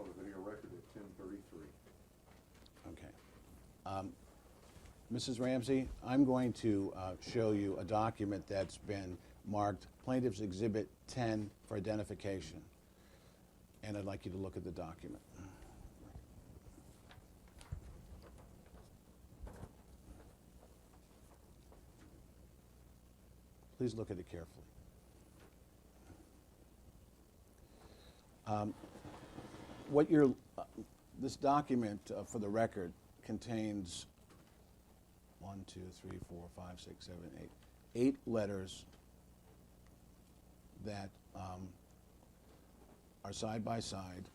on the video record at 10:33. Okay. Mrs. Ramsey, I'm going to show you a document that's been marked Plaintiff's Exhibit 10 for identification. And I'd like you to look at the document. Please look at it carefully. This document, for the record, contains 8 letters that are side by side,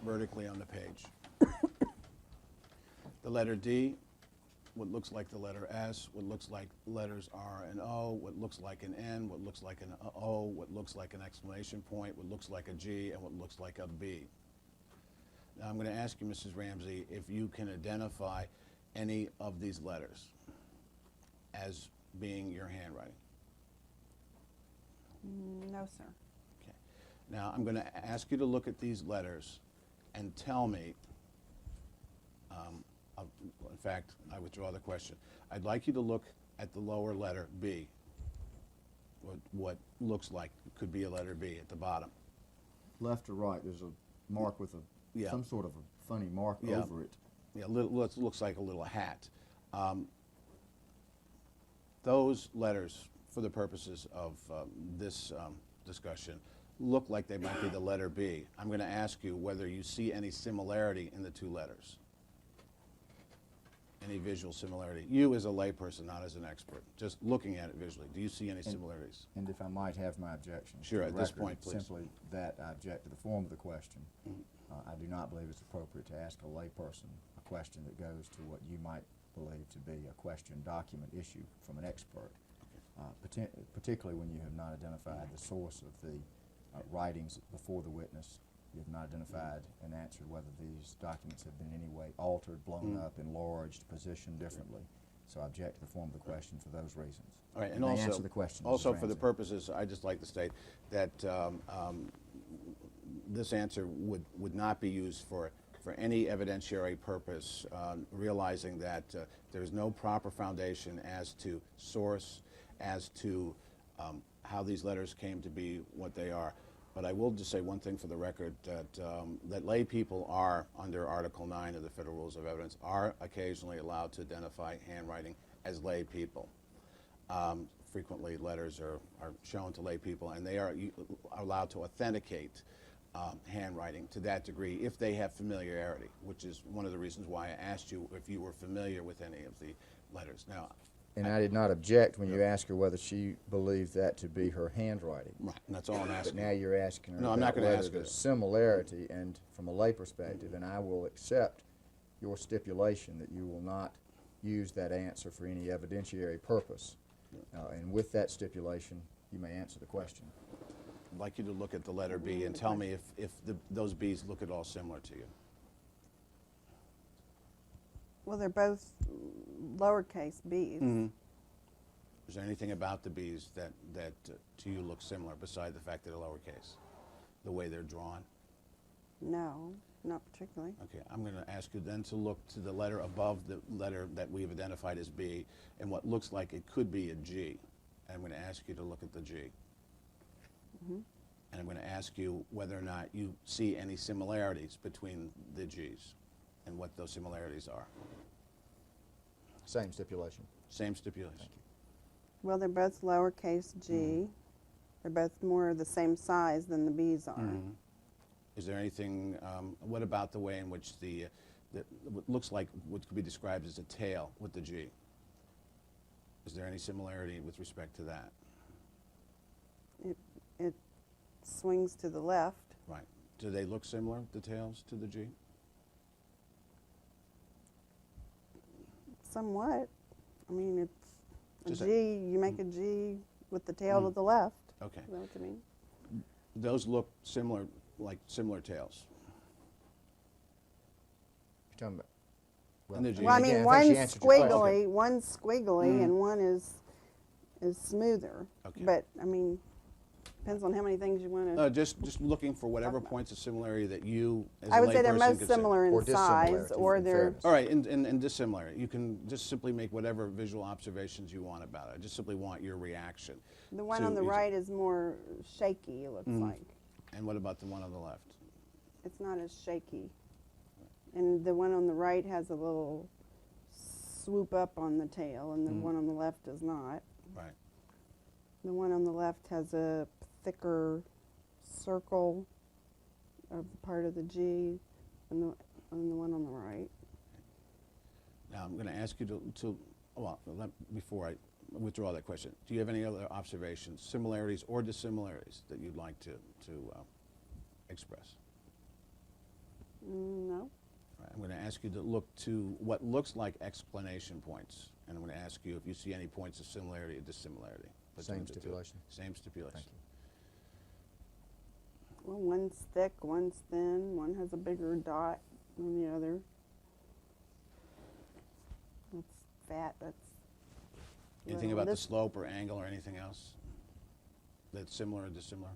vertically on the page. The letter D, what looks like the letter S, what looks like letters R and O, what looks like an N, what looks like an O, what looks like an exclamation point, what looks like a G, and what looks like a B. Now I'm going to ask you, Mrs. Ramsey, if you can identify any of these letters as being your handwriting. No, sir. Okay. Now I'm going to ask you to look at these letters and tell me, in fact, I withdraw the question. I'd like you to look at the lower letter B, what looks like could be a letter B at the bottom. Left or right, there's a mark with some sort of a funny mark over it. Yeah, looks like a little hat. Those letters, for the purposes of this discussion, look like they might be the letter B. I'm going to ask you whether you see any similarity in the two letters. Any visual similarity? You as a layperson, not as an expert, just looking at it visually, do you see any similarities? And if I might have my objection. Sure, to the at this record, point, please. Simply that I object to the form of the question. I do not believe it's appropriate to ask a layperson a question that goes to what you might believe to be a question document issue from an expert, particularly when you have not identified the source of the writings before the witness. You have not identified and answered whether these documents have been in any way altered, blown up, enlarged, positioned differently. So I object to the form of the question for those reasons. All right, and May I also, answer the question, Mrs. also for the Ramsey? purposes, I'd just like to state that this answer would not be used for any evidentiary purpose, realizing that there's no proper foundation as to source, as to how these letters came to be what they are. But I will just say one thing for the record, that lay people are, under Article 9 of the Federal Rules of Evidence, are occasionally allowed to identify handwriting as lay people. Frequently letters are shown to lay people, and they are allowed to authenticate handwriting to that degree if they have familiarity, which is one of the reasons why I asked you if you were familiar with any of the letters. Now, And I did not object when you asked her whether she believed that to be her handwriting. right, and that's all I'm But asking. now you're asking her No, I'm not about gonna whether ask her there's that. similarity, and from a lay perspective, and I will accept your stipulation that you will not use that answer for any evidentiary purpose. And with that stipulation, you may answer the question. I'd like you to look at the letter B and tell me if those B's look at all similar to you. Well, they're both lowercase b's. Is there anything about the B's that to you look similar beside the fact that they're lowercase? The way they're drawn? No, not particularly. Okay, I'm going to ask you then to look to the letter above the letter that we've identified as B and what looks like it could be a G. And I'm going to ask you to look at the G. And I'm going to ask you whether or not you see any similarities between the G's and what those similarities are. Same stipulation. Same stipulation. Thank you. Well, they're both lowercase g. They're both more the same size than the b's are. Is there anything, what about the way in which what looks like what could be described as a tail with the G? Is there any similarity with respect to that? It swings to the left. Right. Do they look similar, the tails, to the G? Somewhat. I mean, it's a Just a- G. You make a G with the tail to the left. Okay. Is that what you mean? Those look similar, like similar tails. You're talking about. And the G. Well, I again, mean, think one's she answered your question. one's squiggly, and one is smoother. Okay. But I mean, Depends on how many things you want to. Just looking for whatever about. points of similarity that you, as a I would say they're layperson, most could say. similar in Or size, dissimilarity, or in they're. fairness. All right, and dissimilar. You can just simply make whatever visual observations you want about it. I just simply want your reaction. The one to on the each- right is more shaky, it looks like. And what about the one on the left? It's not as shaky. And the one on the right has a little swoop up on the tail, and the one on the left does not. Right. The one on the left has a thicker circle of part of the G, and the one on the right. Now, I'm going to ask you before I withdraw that question, do you have any other observations, similarities or dissimilarities that you'd like to express? No. All right, I'm going to ask you to look to what looks like explanation points, and I'm going to ask you if you see any points of similarity or dissimilarity. between Same the two. stipulation. Same stipulation. Thank you. Well, one's thick, one's thin, one has a bigger dot than the other. That's fat, that's. Anything well, about the this- slope or angle or anything else that's similar or dissimilar?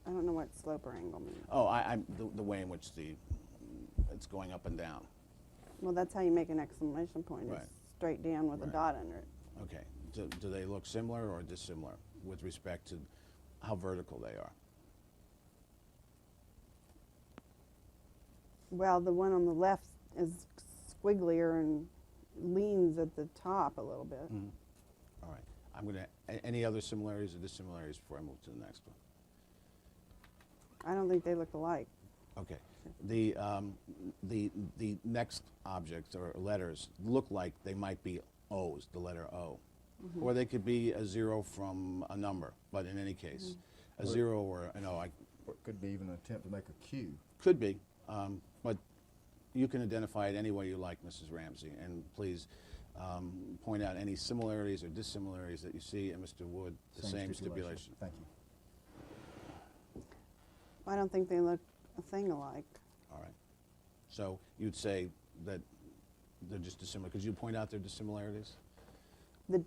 I don't know what slope or angle means. Oh, the way in which it's going up and down. Well, that's how you make an exclamation point, Right. is straight down with a Right. dot under it. Okay. Do they look similar or dissimilar with respect to how vertical they are? Well, the one on the left is squigglier and leans at the top a little bit. All right. I'm going to, any other similarities or dissimilarities before I move to the next one? I don't think they look alike. Okay. The next objects or letters look like they might be O's, the letter O. Or they could be a zero from a number, but in any case, a zero or an O. Or it could be even an attempt to make a Q. Could be, but you can identify it any way you like, Mrs. Ramsey, and please point out any similarities or dissimilarities that you see, and Mr. Wood, the same stipulation. Thank you. I don't think they look a thing alike. All right. So you'd say that they're just dissimilar. Could you point out their dissimilarities? The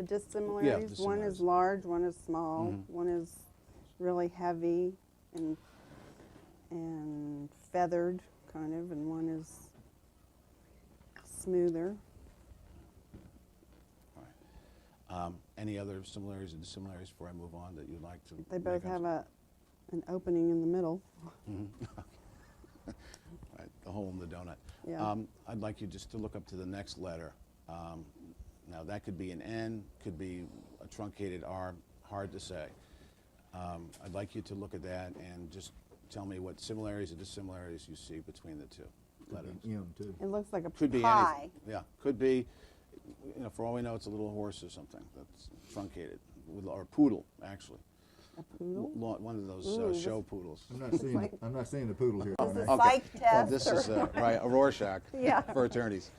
dissimilarities, one is dissimilarities. large, one is small, one is really heavy and feathered, kind of, and one is smoother. All right. Any other similarities or dissimilarities before I move on that you'd like to They both make have up? an opening in the middle. Right, the hole in the donut. Yeah. I'd like you just to look up to the next letter. Now, that could be an N, could be a truncated R, hard to say. I'd like you to look at that and just tell me what similarities or dissimilarities you see between the two letters. M too. It looks like a Could be pie. anything. Yeah, could be, for all we know, it's a little horse or something that's truncated, or poodle, actually. A poodle? One of those Ooh, this- show poodles. I'm not seeing the poodle here. Is this on that. psych Well, test? this or- is right, a Rorschach Yeah. for attorneys.